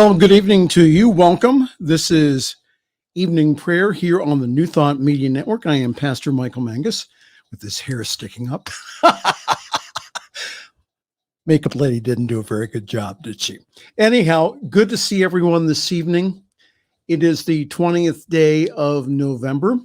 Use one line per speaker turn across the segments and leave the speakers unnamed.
Well, good evening to you. Welcome. This is evening prayer here on the New Thought Media Network. I am Pastor Michael Mangus with his hair sticking up. Makeup lady didn't do a very good job, did she? Anyhow, good to see everyone this evening. It is the 20th day of November,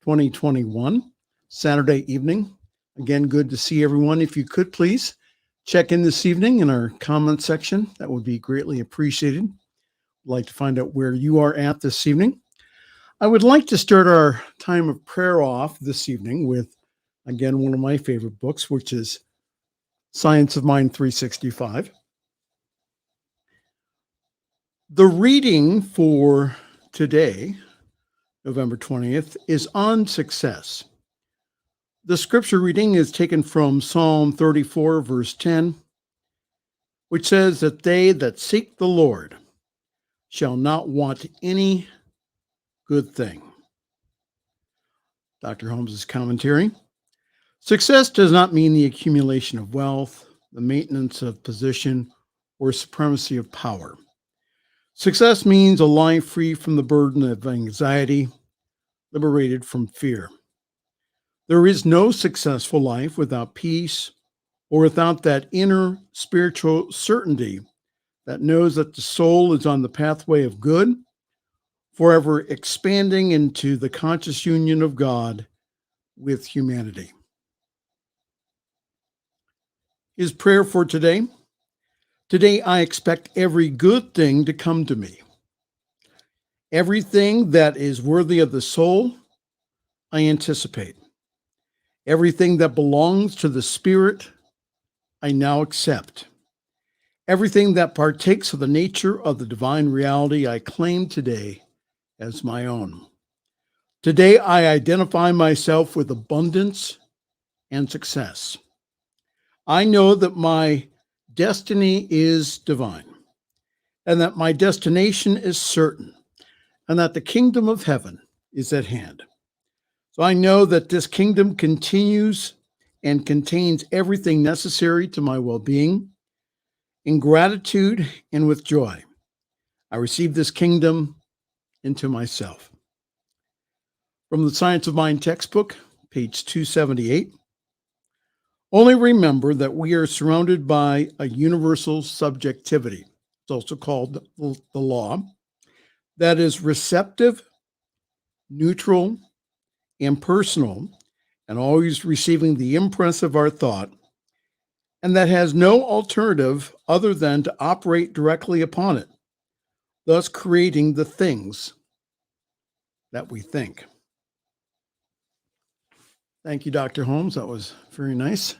2021, Saturday evening. Again, good to see everyone. If you could please check in this evening in our comment section, that would be greatly appreciated. I'd like to find out where you are at this evening. I would like to start our time of prayer off this evening with, again, one of my favorite books, which is Science of Mind 365. The reading for today, November 20th, is on success. The scripture reading is taken from Psalm 34, verse 10, which says that they that seek the Lord shall not want any good thing. Dr. Holmes's commentary. Success does not mean the accumulation of wealth, the maintenance of position, or supremacy of power. Success means a life free from the burden of anxiety, liberated from fear. There is no successful life without peace or without that inner spiritual certainty that knows that the soul is on the pathway of good, forever expanding into the conscious union of God with humanity. His prayer for today. Today I expect every good thing to come to me. Everything that is worthy of the soul, I anticipate. Everything that belongs to the spirit, I now accept. Everything that partakes of the nature of the divine reality, I claim today as my own. Today I identify myself with abundance and success. I know that my destiny is divine, and that my destination is certain, and that the kingdom of heaven is at hand. So I know that this kingdom continues and contains everything necessary to my well-being. In gratitude and with joy, I receive this kingdom into myself. From the Science of Mind textbook, page 278. Only remember that we are surrounded by a universal subjectivity. It's also called the law. That is receptive, neutral, impersonal, and always receiving the impress of our thought, and that has no alternative other than to operate directly upon it, thus creating the things that we think. Thank you, Dr. Holmes. That was very nice.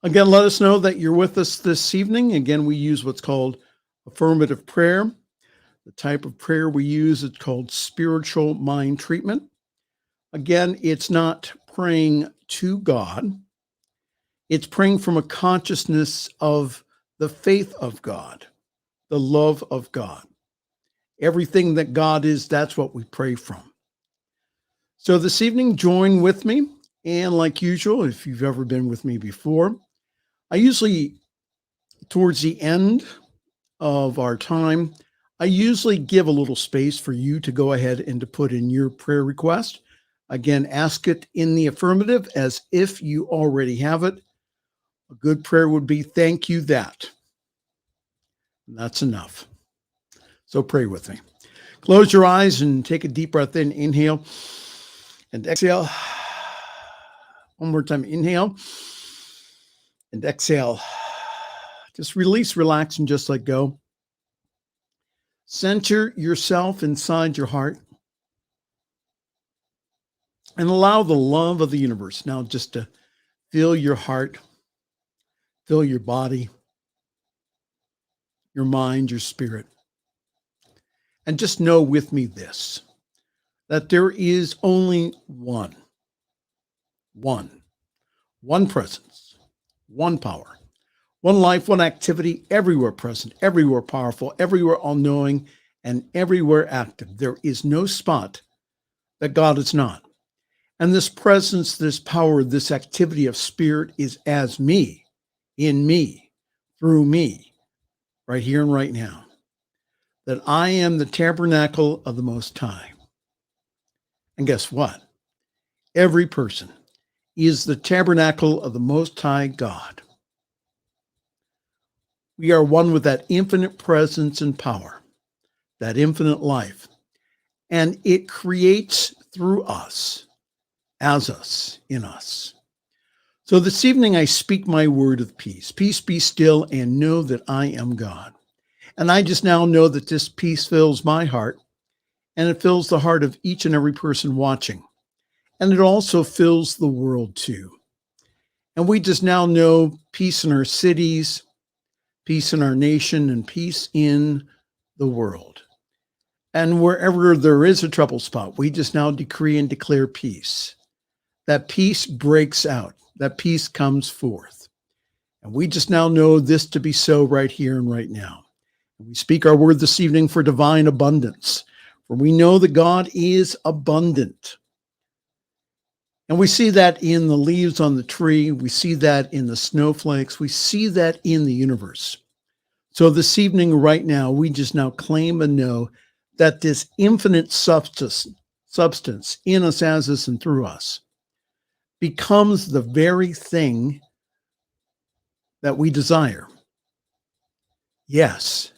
Again, let us know that you're with us this evening. Again, we use what's called affirmative prayer. The type of prayer we use is called spiritual mind treatment. Again, it's not praying to God. It's praying from a consciousness of the faith of God, the love of God. Everything that God is, that's what we pray from. So this evening, join with me. And like usual, if you've ever been with me before, I usually, towards the end of our time, I usually give a little space for you to go ahead and to put in your prayer request. Again, ask it in the affirmative as if you already have it. A good prayer would be, thank you that. And that's enough. So pray with me. Close your eyes and take a deep breath in. Inhale and exhale. One more time. Inhale and exhale. Just release, relax, and just let go. Center yourself inside your heart and allow the love of the universe now just to fill your heart, fill your body, your mind, your spirit. And just know with me this, that there is only one presence, one power, one life, one activity, everywhere present, everywhere powerful, everywhere all-knowing, and everywhere active. There is no spot that God is not. And this presence, this power, this activity of spirit is as me, in me, through me, right here and right now. that I am the tabernacle of the Most High. And guess what? Every person is the tabernacle of the Most High God. We are one with that infinite presence and power, that infinite life, and it creates through us, as us, in us. So this evening I speak my word of peace. Peace be still and know that I am God. And I just now know that this peace fills my heart, and it fills the heart of each and every person watching. And it also fills the world too. And we just now know peace in our cities, peace in our nation, and peace in the world. And wherever there is a trouble spot, we just now decree and declare peace. That peace breaks out. That peace comes forth. And we just now know this to be so right here and right now. And we speak our word this evening for divine abundance, for we know that God is abundant. And we see that in the leaves on the tree. We see that in the snowflakes. We see that in the universe. So this evening, right now, we just now claim and know that this infinite substance in us, as us, and through us becomes the very thing that we desire. Yes,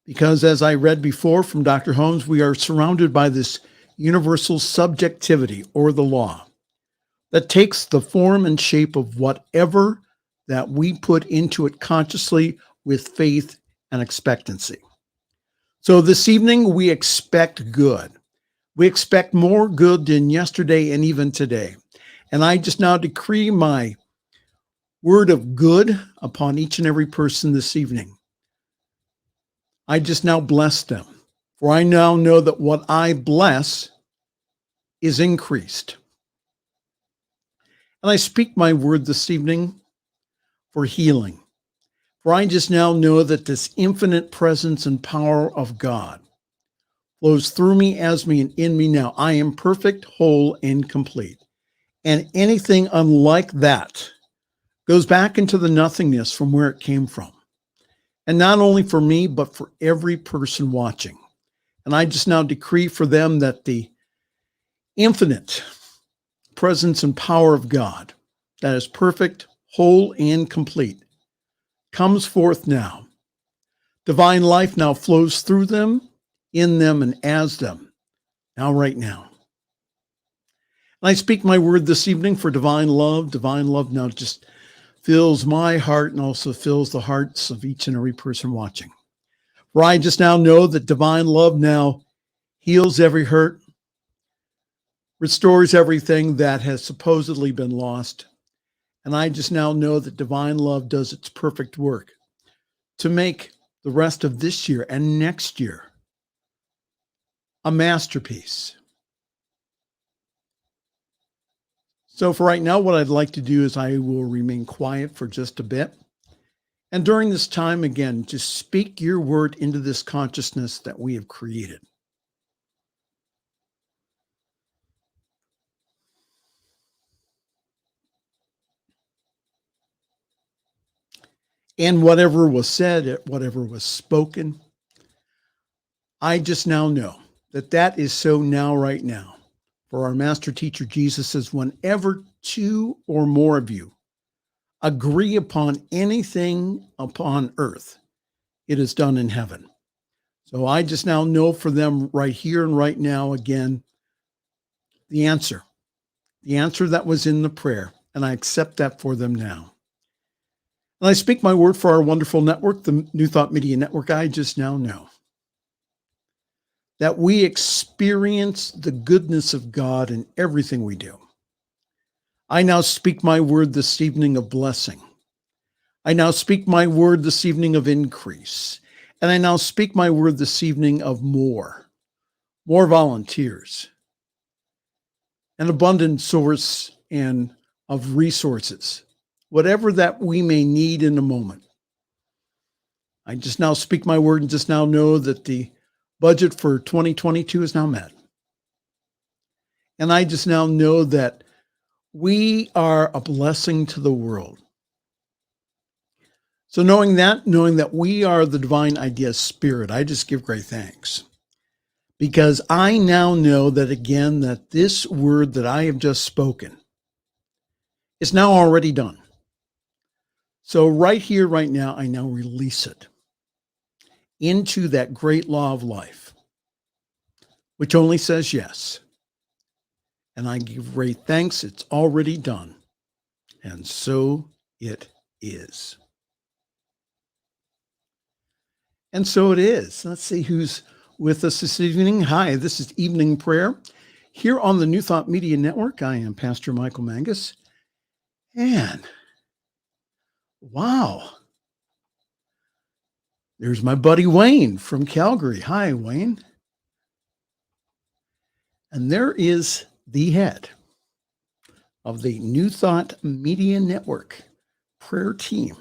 because as I read before from Dr. Holmes, we are surrounded by this universal subjectivity, or the law, that takes the form and shape of whatever that we put into it consciously with faith and expectancy. So this evening, we expect good. We expect more good than yesterday and even today. And I just now decree my word of good upon each and every person this evening. I just now bless them, for I now know that what I bless is increased. And I speak my word this evening for healing. For I just now know that this infinite presence and power of God flows through me, as me, and in me now. I am perfect, whole, and complete. And anything unlike that goes back into the nothingness from where it came from. And not only for me, but for every person watching. And I just now decree for them that the infinite presence and power of God, that is perfect, whole, and complete, comes forth now. Divine life now flows through them, in them, and as them, now, right now. And I speak my word this evening for divine love. Divine love now just fills my heart and also fills the hearts of each and every person watching. For I just now know that divine love now heals every hurt, restores everything that has supposedly been lost. And I just now know that divine love does its perfect work to make the rest of this year and next year a masterpiece. So for right now, what I'd like to do is I will remain quiet for just a bit. And during this time, again, just speak your word into this consciousness that we have created. And whatever was said, whatever was spoken, I just now know that that is so now, right now. For our master teacher, Jesus says, whenever two or more of you agree upon anything upon earth, it is done in heaven. So I just now know for them right here and right now, again, the answer that was in the prayer. And I accept that for them now. And I speak my word for our wonderful network, the New Thought Media Network. I just now know that we experience the goodness of God in everything we do. I now speak my word this evening of blessing. I now speak my word this evening of increase. And I now speak my word this evening of more volunteers, an abundant source and of resources, whatever that we may need in a moment. I just now speak my word and just now know that the budget for 2022 is now met. And I just now know that we are a blessing to the world. So knowing that we are the divine idea spirit, I just give great thanks because I now know that again, that this word that I have just spoken is now already done. So right here, right now, I now release it into that great law of life, which only says yes. And I give great thanks. It's already done. And so it is. And so it is. Let's see who's with us this evening. Hi, this is Evening Prayer here on the New Thought Media Network. I am Pastor Michael Mangus. And wow, there's my buddy Wayne from Calgary. Hi, Wayne. And there is the head of the New Thought Media Network prayer team.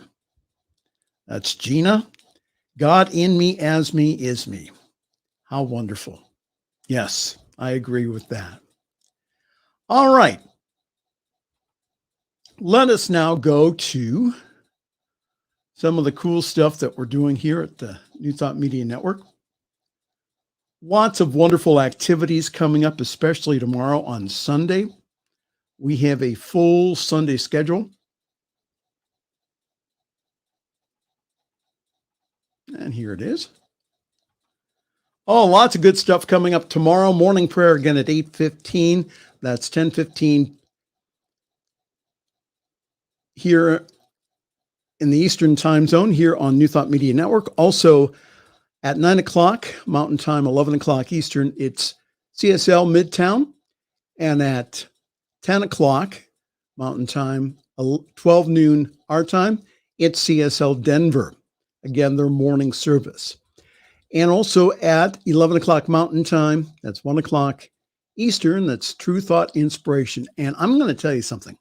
That's Gina. God in me, as me, is me. How wonderful. Yes, I agree with that. All right. Let us now go to some of the cool stuff that we're doing here at the New Thought Media Network. Lots of wonderful activities coming up, especially tomorrow on Sunday. We have a full Sunday schedule. And here it is. Oh, lots of good stuff coming up tomorrow. Morning prayer again at 8:15. That's 10:15 here in the Eastern time zone here on New Thought Media Network. Also at 9 o'clock Mountain Time, 11 o'clock Eastern, it's CSL Midtown. And at 10 o'clock Mountain Time, 12 noon our time, it's CSL Denver. Again, their morning service. And also at 11 o'clock Mountain Time, that's 1 o'clock Eastern, that's True Thought Inspiration. And I'm going to tell you something.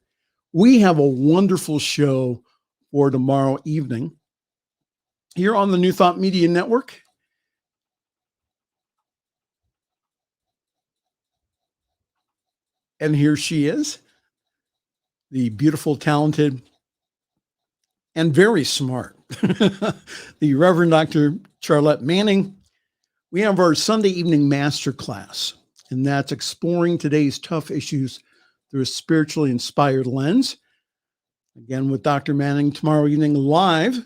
We have a wonderful show for tomorrow evening here on the New Thought Media Network. And here she is, the beautiful, talented, and very smart, the Reverend Dr. Charlotte Manning. We have our Sunday evening masterclass, and that's exploring today's tough issues through a spiritually inspired lens. Again, with Dr. Manning tomorrow evening live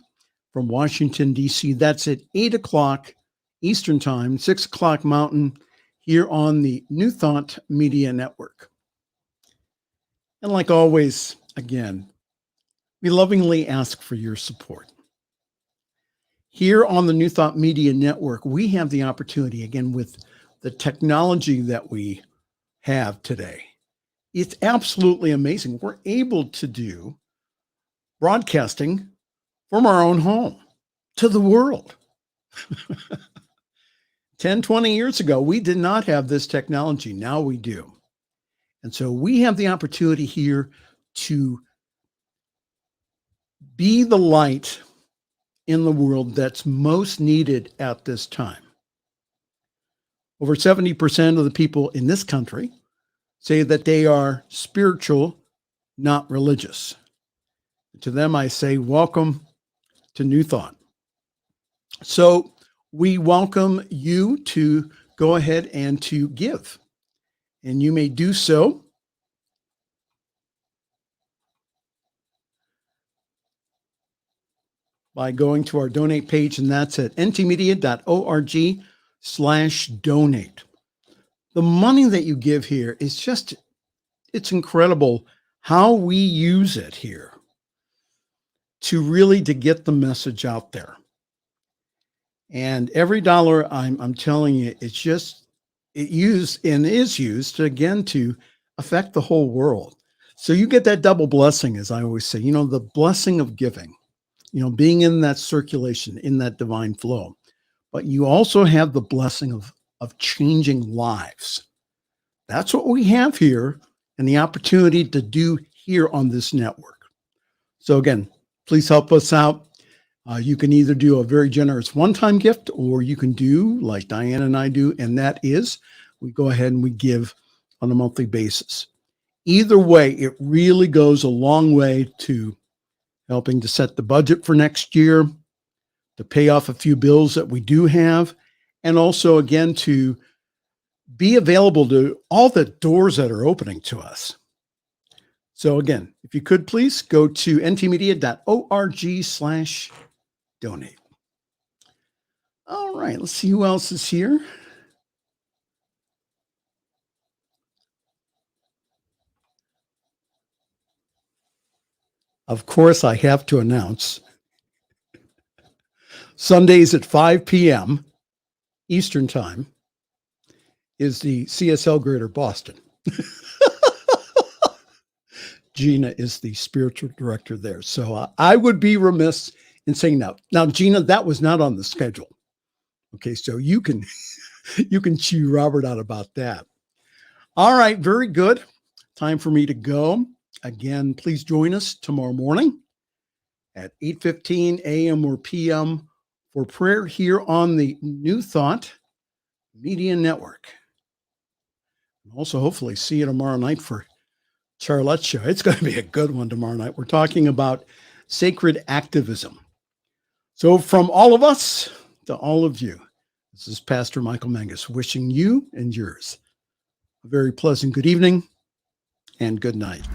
from Washington, D.C. That's at 8 o'clock Eastern Time, 6 o'clock Mountain, here on the New Thought Media Network. And like always, again, we lovingly ask for your support. Here on the New Thought Media Network, we have the opportunity, again, with the technology that we have today. It's absolutely amazing. We're able to do broadcasting from our own home to the world. 10, 20 years ago, we did not have this technology. Now we do. And so we have the opportunity here to be the light in the world that's most needed at this time. Over 70% of the people in this country say that they are spiritual, not religious. To them, I say, welcome to New Thought. So we welcome you to go ahead and to give. And you may do so by going to our donate page, and that's at ntmedia.org/donate. The money that you give here is just, it's incredible how we use it here to really to get the message out there. And every dollar, I'm telling you, it's just, it is used to, again, to affect the whole world. So you get that double blessing, as I always say, the blessing of giving, being in that circulation, in that divine flow. But you also have the blessing of changing lives. That's what we have here and the opportunity to do here on this network. So again, please help us out. You can either do a very generous one-time gift, or you can do like Diane and I do, and that is we go ahead and we give on a monthly basis. Either way, it really goes a long way to helping to set the budget for next year, to pay off a few bills that we do have, and also, again, to be available to all the doors that are opening to us. So again, if you could please go to ntmedia.org/donate. All right, let's see who else is here. Of course, I have to announce Sundays at 5 p.m. Eastern Time is the CSL Greater Boston. Gina is the spiritual director there. So I would be remiss in saying no. Now, Gina, that was not on the schedule. Okay, so you can chew Robert out about that. All right, very good. Time for me to go. Again, please join us tomorrow morning at 8:15 a.m. or p.m. for prayer here on the New Thought Media Network. And also, hopefully, see you tomorrow night for Charlotte's show. It's going to be a good one tomorrow night. We're talking about sacred activism. So from all of us to all of you, this is Pastor Michael Mangus wishing you and yours a very pleasant good evening and good night.